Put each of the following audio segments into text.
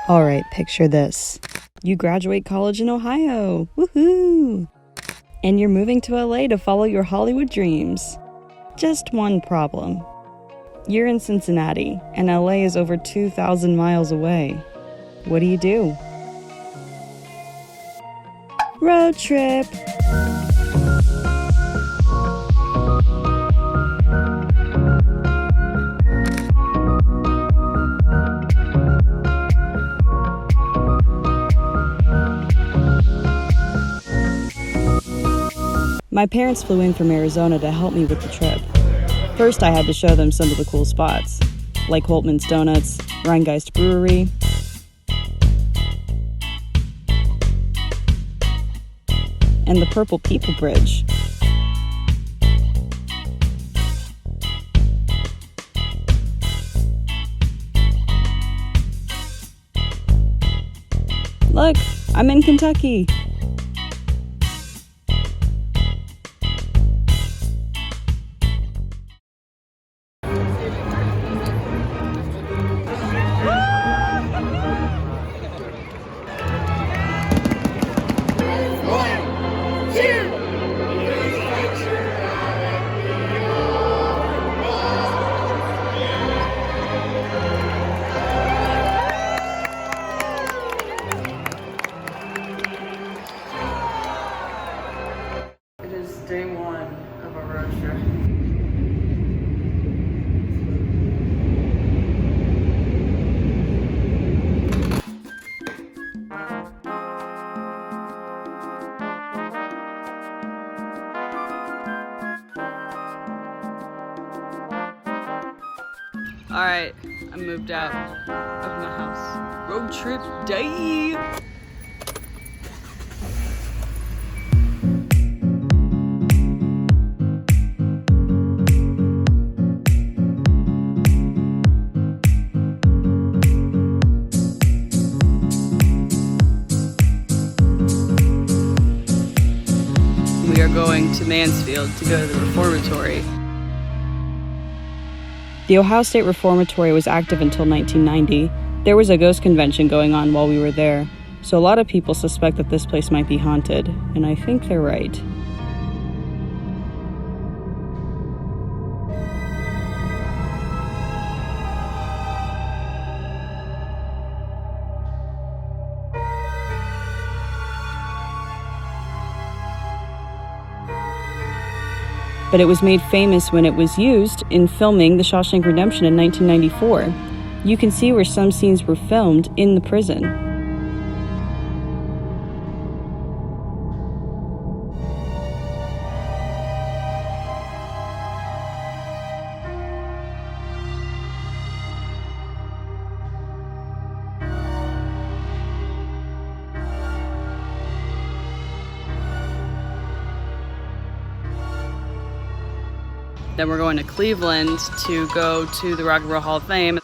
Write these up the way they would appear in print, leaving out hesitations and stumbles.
Alright, picture this. You graduate college in Ohio. Woohoo! And you're moving to LA to follow your Hollywood dreams. Just one problem. You're in Cincinnati, and LA is over 2,000 miles away. What do? Road trip! My parents flew in from Arizona to help me with the trip. First, I had to show them some of the cool spots, like Holtman's Donuts, Rheingeist Brewery, and the Purple People Bridge. Look, I'm in Kentucky. Day one of a road trip. Alright, I moved out of my house. Road trip day! We are going to Mansfield to go to the reformatory. The Ohio State Reformatory was active until 1990. There was a ghost convention going on while we were there, so a lot of people suspect that this place might be haunted, and I think they're right. But it was made famous when it was used in filming The Shawshank Redemption in 1994. You can see where some scenes were filmed in the prison. Then we're going to Cleveland to go to the Rock and Roll Hall of Fame.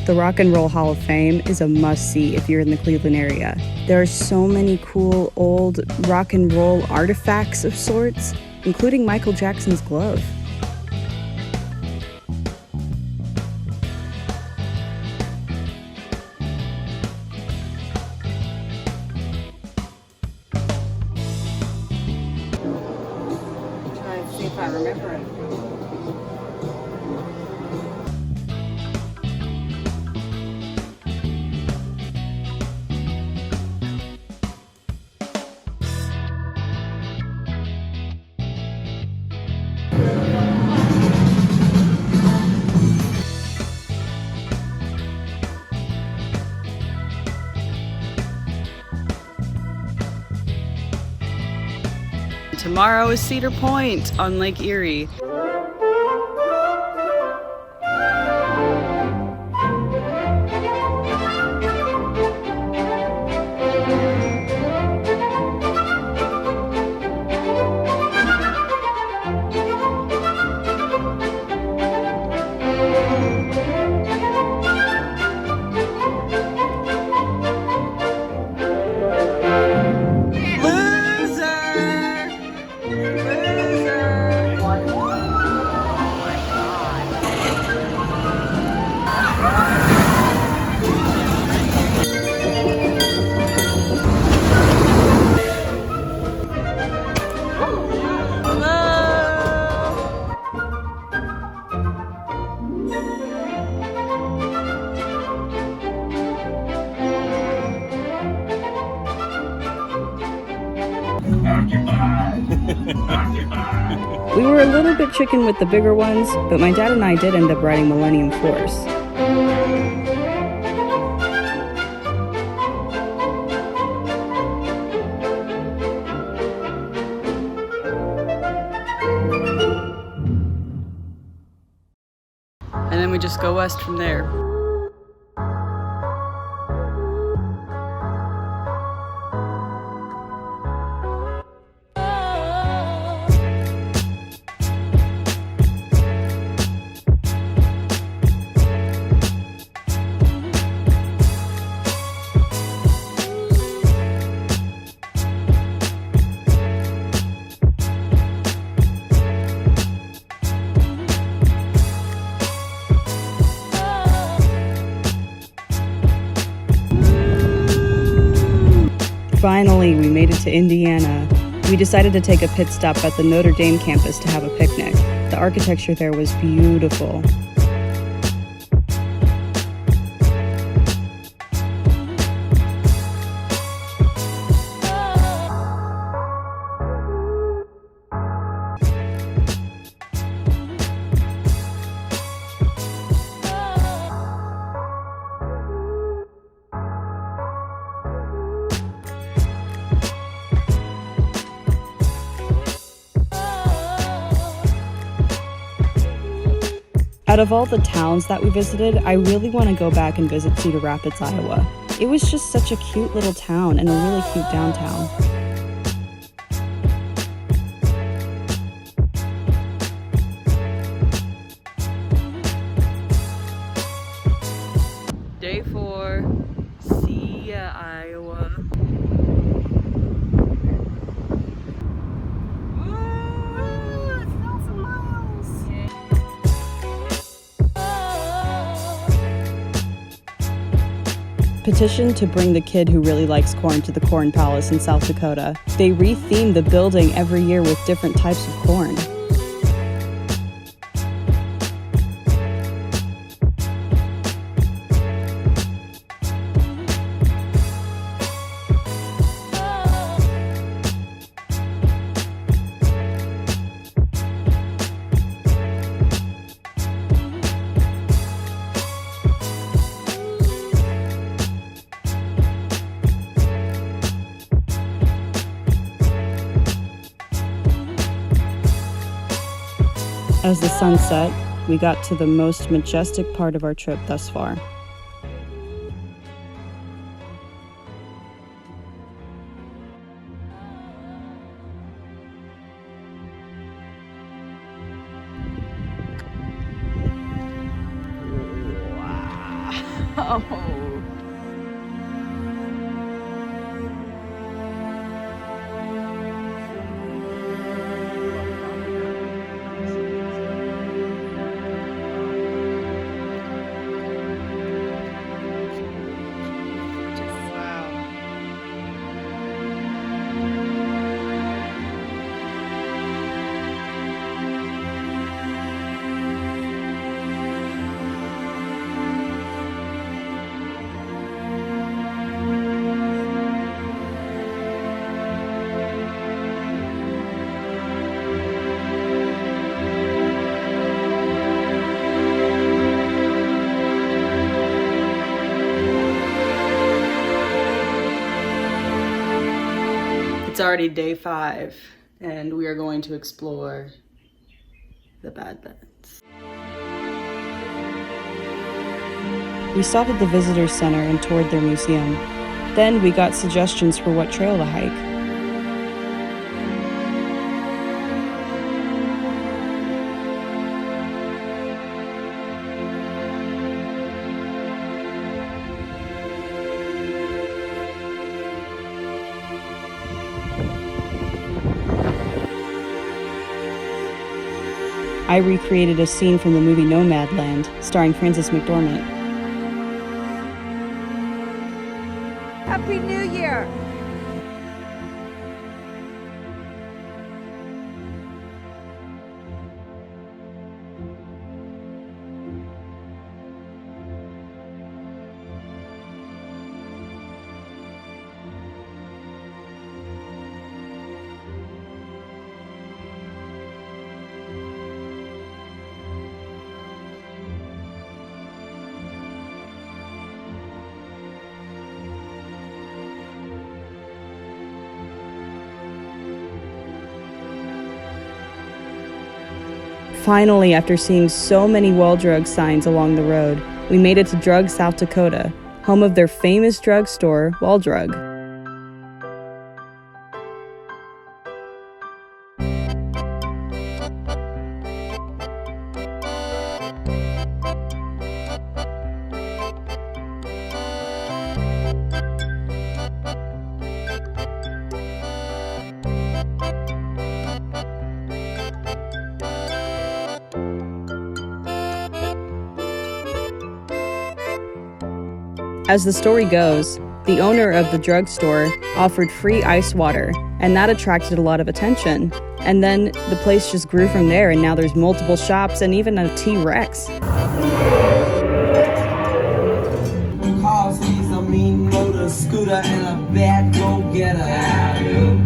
The Rock and Roll Hall of Fame is a must-see if you're in the Cleveland area. There are so many cool old rock and roll artifacts of sorts, including Michael Jackson's glove. Trying to see if I remember it. Tomorrow is Cedar Point on Lake Erie. We were a little bit chicken with the bigger ones, but my dad and I did end up riding Millennium Force. And then we just go west from there. Finally, we made it to Indiana. We decided to take a pit stop at the Notre Dame campus to have a picnic. The architecture there was beautiful. Out of all the towns that we visited, I really want to go back and visit Cedar Rapids, Iowa. It was just such a cute little town and a really cute downtown. Day 4, see ya, Iowa. Petition to bring the kid who really likes corn to the Corn Palace in South Dakota. They re-theme the building every year with different types of corn. As the sun set, we got to the most majestic part of our trip thus far. Wow. It's already day 5, and we are going to explore the Badlands. We stopped at the visitor center and toured their museum. Then we got suggestions for what trail to hike. I recreated a scene from the movie Nomadland, starring Frances McDormand. Happy New Year! Finally, after seeing so many well drug signs along the road, we made it to Drug, South Dakota, home of their famous drugstore, Well Drug. As the story goes, the owner of the drugstore offered free ice water, and that attracted a lot of attention. And then the place just grew from there, and now there's multiple shops and even a T-Rex. Cause he's a mean motor scooter and a bad go-getter.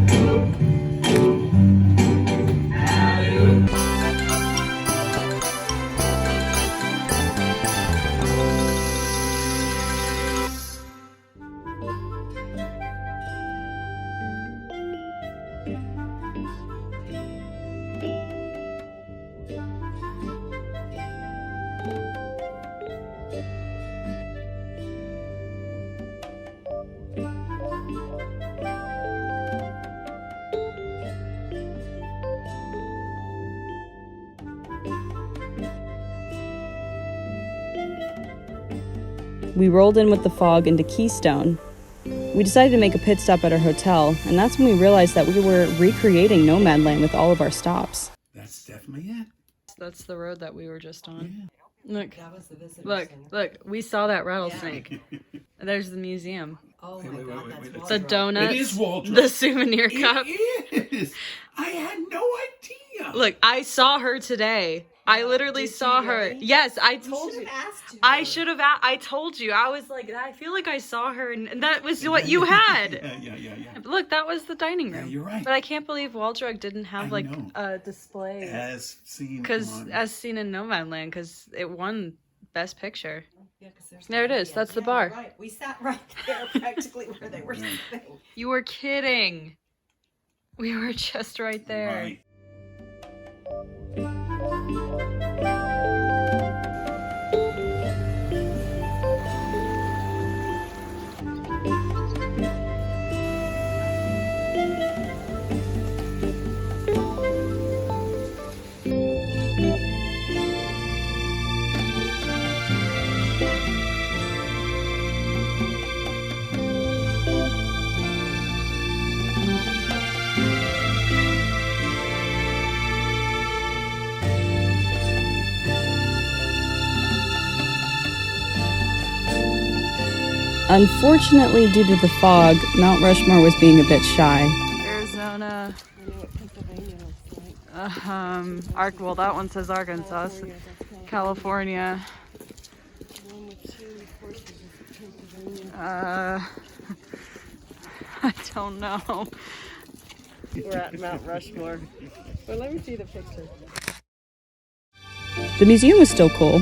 We rolled in with the fog into Keystone. We decided to make a pit stop at our hotel, and that's when we realized that we were recreating Nomadland with all of our stops. That's definitely it. That's the road that we were just on. Yeah. Look, That was the visitor look, center. look. We saw that rattlesnake. There's the museum. Oh my Wait, God, wait, that's wait. Wall The Drug. donuts. It is Waldron. The souvenir cup. It is. I had no idea. Look, I saw her today. I literally Did you saw her. really? Yes, I You told should you. have asked her. I should have. I told you. I was like, I feel like I saw her, and that was what you had. Yeah. Look, that was the dining room. Yeah, you're right. But I can't believe Waldrug didn't have I like know. a display As seen because on... as seen in Nomadland, because it won Best Picture. Yeah, 'cause there's There it no- is. That's the yeah, bar. you're right. We sat right there, practically where they were sitting. You were kidding. We were just right there. Right. Unfortunately, due to the fog, Mount Rushmore was being a bit shy. Arizona. Well, that one says Arkansas. California. I don't know. We're at Mount Rushmore. But let me see the picture. The museum was still cool.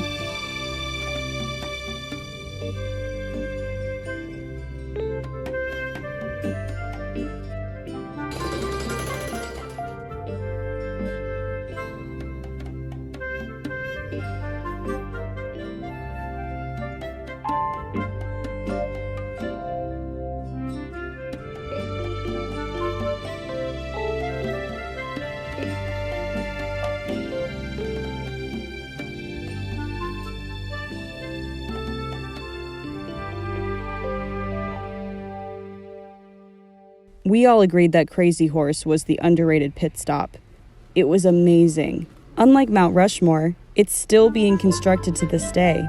We all agreed that Crazy Horse was the underrated pit stop. It was amazing. Unlike Mount Rushmore, it's still being constructed to this day.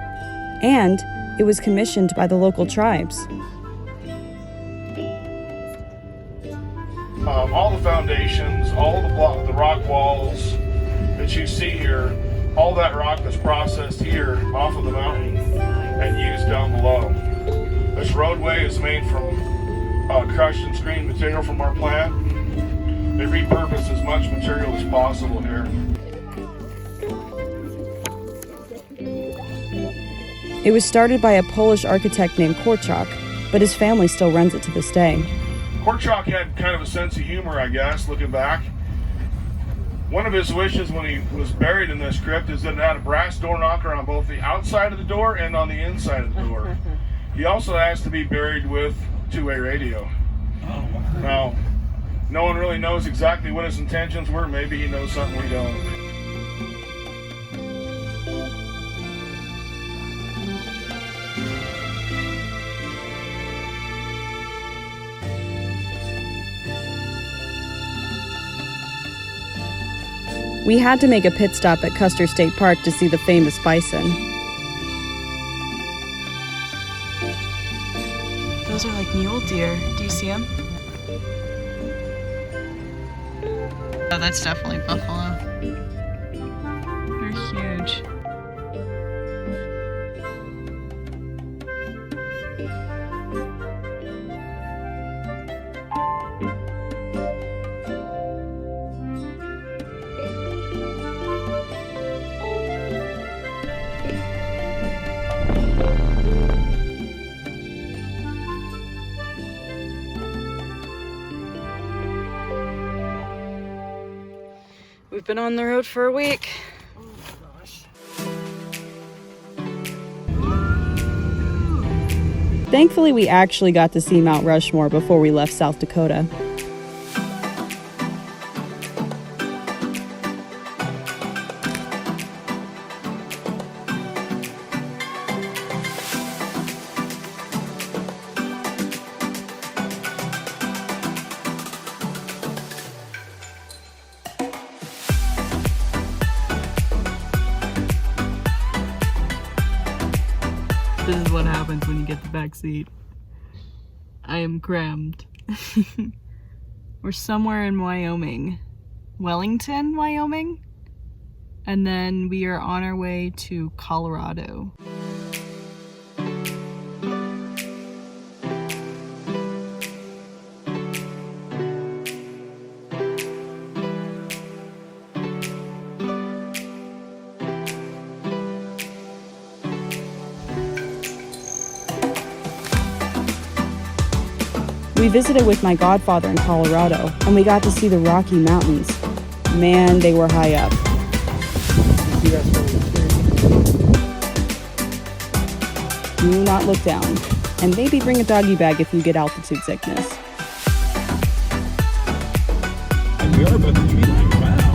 And it was commissioned by the local tribes. All the foundations, all the rock walls that you see here, all that rock is processed here off of the mountain and used down below. This roadway is made from crushed and screened material from our plant. They repurpose as much material as possible here. It was started by a Polish architect named Korczak, but his family still runs it to this day. Korczak had kind of a sense of humor, I guess, looking back. One of his wishes when he was buried in this crypt is that it had a brass door knocker on both the outside of the door and on the inside of the door. He also asked to be buried with two-way radio. Oh, wow. Now, no one really knows exactly what his intentions were. Maybe he knows something we don't. We had to make a pit stop at Custer State Park to see the famous bison. Those are like mule deer. Do you see them? Oh, that's definitely buffalo. They're huge. We've been on the road for a week. Oh my gosh. Thankfully, we actually got to see Mount Rushmore before we left South Dakota. This is what happens when you get the back seat. I am crammed. We're somewhere in Wyoming. Wellington, Wyoming? And then we are on our way to Colorado. We visited with my godfather in Colorado, and we got to see the Rocky Mountains. Man, they were high up. Do not look down, and maybe bring a doggy bag if you get altitude sickness. And we are about to be like, wow.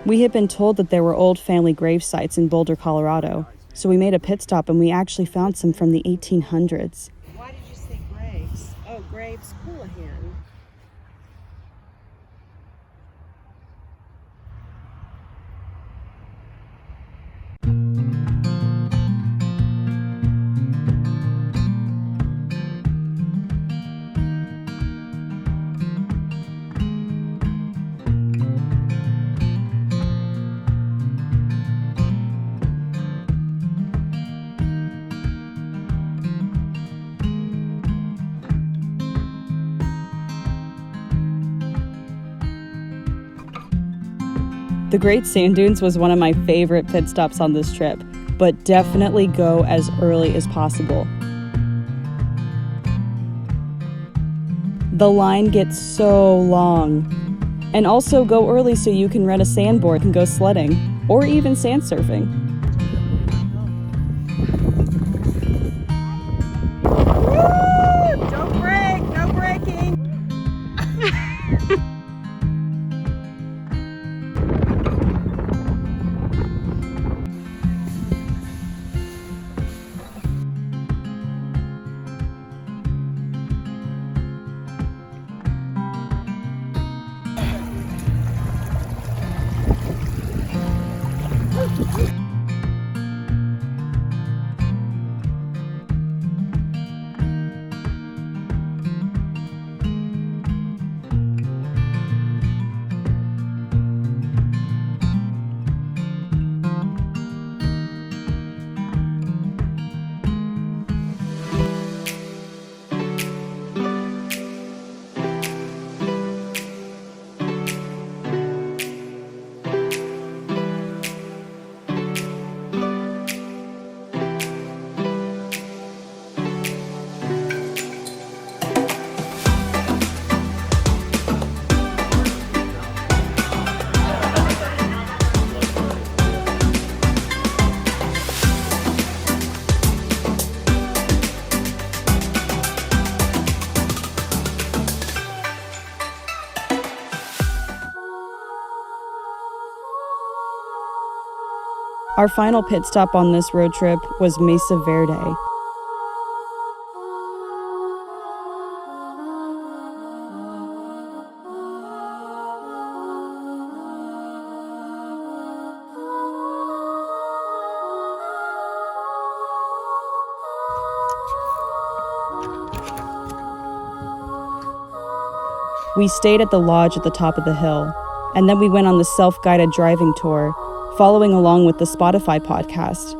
We had been told that there were old family grave sites in Boulder, Colorado, so we made a pit stop and we actually found some from the 1800s. Why did you say Graves? Oh, Graves Coolahan. The Great Sand Dunes was one of my favorite pit stops on this trip, but definitely go as early as possible. The line gets so long. And also go early so you can rent a sandboard and go sledding, or even sand surfing. Woo! Don't break! No breaking! Our final pit stop on this road trip was Mesa Verde. We stayed at the lodge at the top of the hill, and then we went on the self-guided driving tour, following along with the Spotify podcast.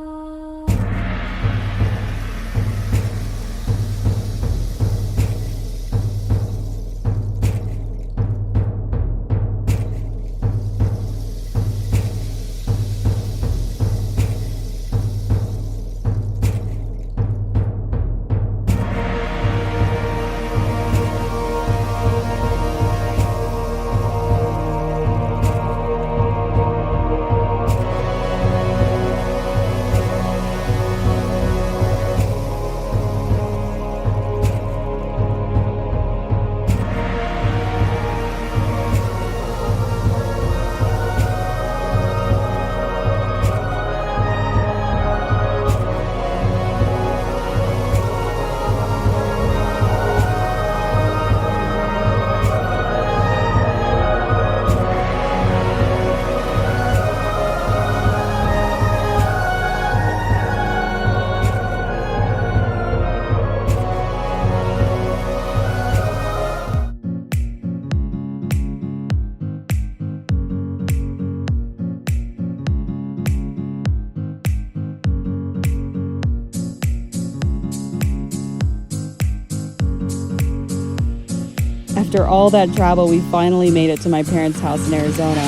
After all that travel, we finally made it to my parents' house in Arizona.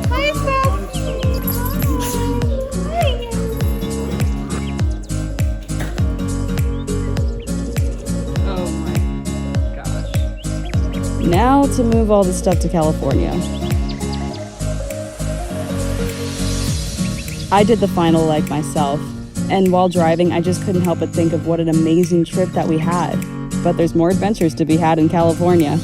Hi, Sassy. Hi. Oh my gosh. Now to move all the stuff to California. I did the final leg myself, and while driving, I just couldn't help but think of what an amazing trip that we had. But there's more adventures to be had in California.